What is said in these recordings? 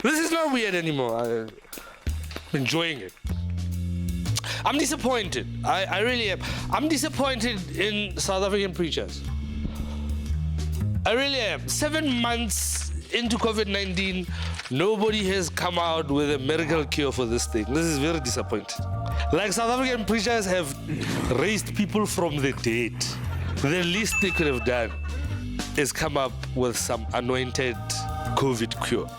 This is not weird anymore. I'm enjoying it. I'm disappointed. I really am. I'm disappointed in South African preachers. I really am. 7 months into COVID-19, nobody has come out with a miracle cure for this thing. This is very disappointing. Like, South African preachers have raised people from the dead. The least they could have done is come up with some anointed COVID cure.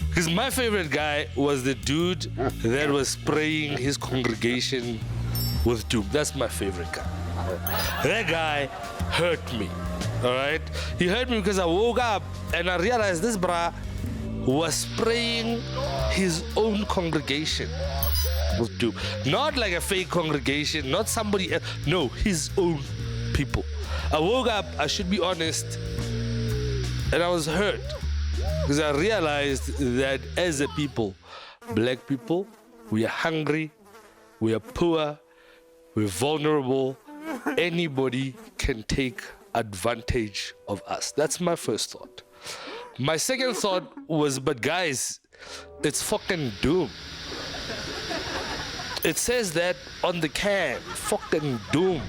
Because my favorite guy was the dude that was spraying his congregation with doom. That's my favorite guy. That guy hurt me, all right? He hurt me because I woke up and I realized this brah was spraying his own congregation with doom. Not like a fake congregation, not somebody else. No, his own people. I woke up, I should be honest, and I was hurt. Because I realized that as a people, black people, we are hungry, we are poor, we're vulnerable. Anybody can take advantage of us. That's my first thought. My second thought was, but guys, it's fucking doom. It says that on the can, fucking doom.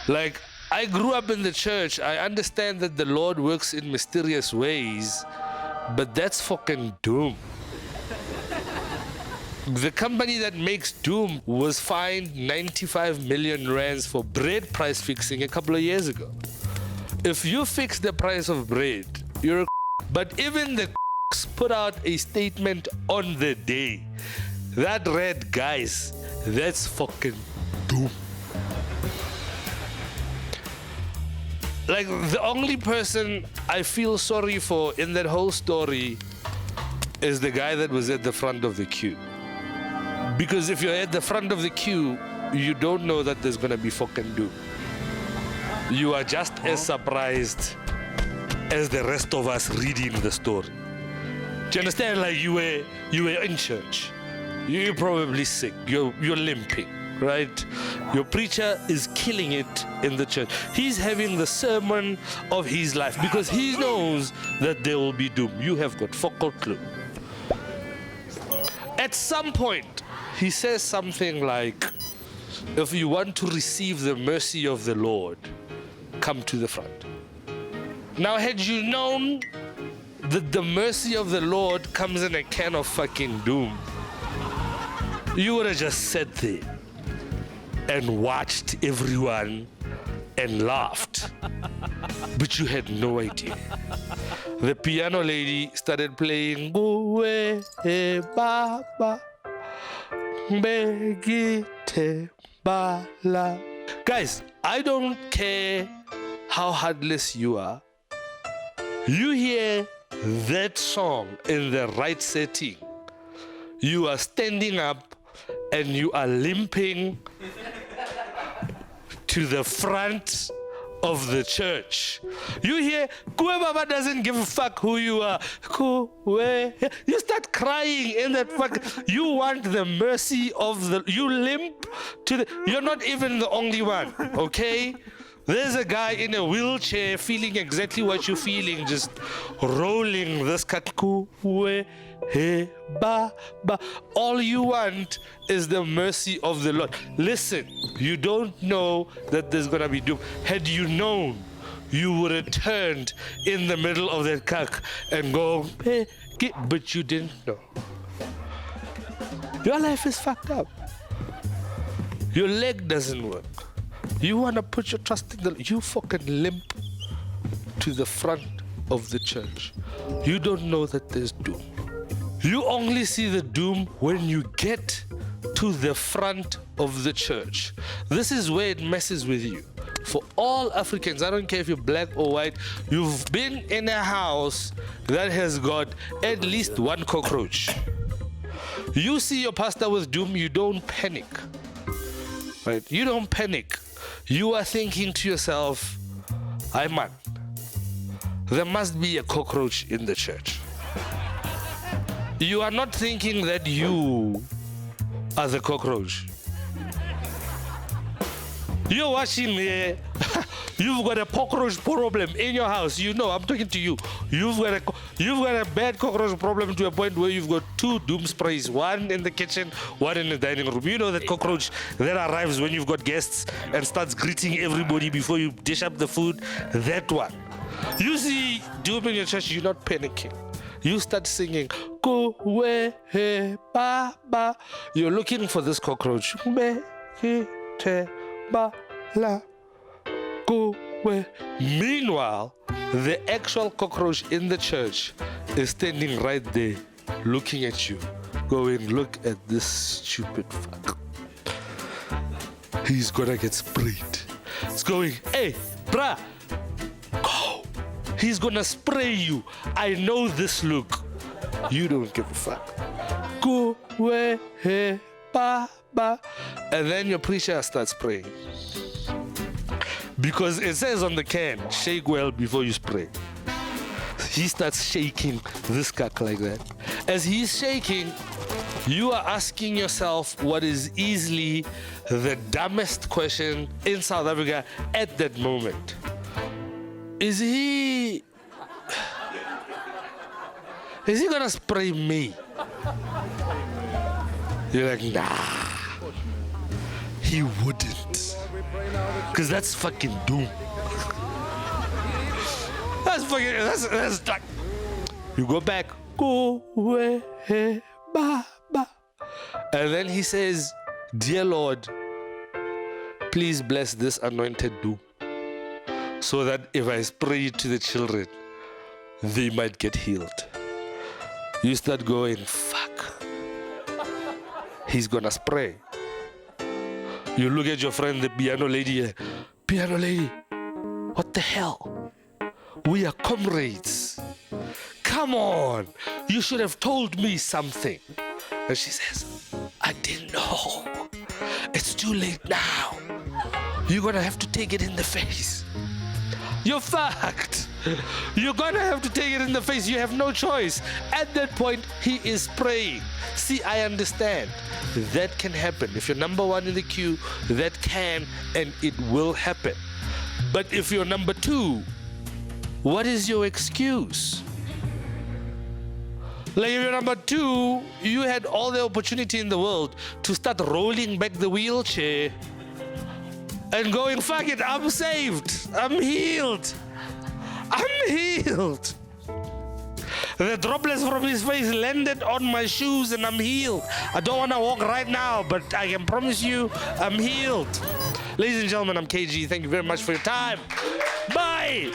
Like, I grew up in the church. I understand that the Lord works in mysterious ways, but that's fucking doom. The company that makes doom was fined 95 million rands for bread price fixing a couple of years ago. If you fix the price of bread, you're a but even the put out a statement on the day that read, guys, that's fucking doom. Like, the only person I feel sorry for in that whole story is the guy that was at the front of the queue. Because if you're at the front of the queue, you don't know that there's gonna be fucking doom. You are just as surprised as the rest of us reading the story. Do you understand? Like, you were in church. You're probably sick. You're limping. Right? Your preacher is killing it in the church. He's having the sermon of his life because he knows that there will be doom. You have got fuck all clue. At some point, he says something like, if you want to receive the mercy of the Lord, come to the front. Now, had you known that the mercy of the Lord comes in a can of fucking doom, you would have just sat there and watched everyone and laughed. But you had no idea. The piano lady started playing Uwe Baba Begite Bala. Guys, I don't care how heartless you are. You hear that song in the right setting, you are standing up and you are limping to the front of the church. You hear, Kue Baba doesn't give a fuck who you are. Kue. You start crying in that fuck. You want the mercy of the, you limp to the, you're not even the only one, okay? There's a guy in a wheelchair feeling exactly what you're feeling, just rolling this cut. Hey, ba, ba. All you want is the mercy of the Lord. Listen, you don't know that there's gonna be doom. Had you known, you would have turned in the middle of that kak and go, hey, but you didn't know. Your life is fucked up. Your leg doesn't work. You wanna put your trust in the, you fucking limp to the front of the church. You don't know that there's doom. You only see the doom when you get to the front of the church. This is where it messes with you. For all Africans, I don't care if you're black or white, you've been in a house that has got at least one cockroach. You see your pastor with doom, you don't panic. Right? You don't panic. You are thinking to yourself, "Ay man, there must be a cockroach in the church." You are not thinking that you are the cockroach. You're watching there. You've got a cockroach problem in your house. You know, I'm talking to you. You've got a bad cockroach problem to a point where you've got 2 doom sprays, one in the kitchen, one in the dining room. You know that cockroach that arrives when you've got guests and starts greeting everybody before you dish up the food? That one. You see doom in your church, you're not panicking. You start singing, go we he ba ba. You're looking for this cockroach. Me he te ba la. Go we. Meanwhile, the actual cockroach in the church is standing right there, looking at you, going, look at this stupid fuck. He's gonna get sprayed. It's going, hey, bruh, go. He's gonna spray you. I know this look. You don't give a fuck. Go away, hey, ba, ba. And then your preacher starts praying. Because it says on the can, shake well before you spray. He starts shaking this cock like that. As he's shaking, you are asking yourself what is easily the dumbest question in South Africa at that moment. Is he gonna spray me? You're like, nah, he wouldn't. Because that's fucking doom. That's like, you go back, go away, ba, ba. And then he says, dear Lord, please bless this anointed doom, so that if I spray it to the children, they might get healed. You start going, fuck, he's gonna spray. You look at your friend, the piano lady, what the hell? We are comrades. Come on, you should have told me something. And she says, I didn't know. It's too late now. You're gonna have to take it in the face. You're fucked. You're gonna have to take it in the face. You have no choice. At that point, he is praying. See, I understand. That can happen. If you're number 1 in the queue, that can and it will happen. But if you're number 2, what is your excuse? Like if you're number 2, you had all the opportunity in the world to start rolling back the wheelchair and going, fuck it, I'm saved. I'm healed. I'm healed. The droplets from his face landed on my shoes and I'm healed. I don't want to walk right now, but I can promise you I'm healed. Ladies and gentlemen, I'm KG. Thank you very much for your time. Bye.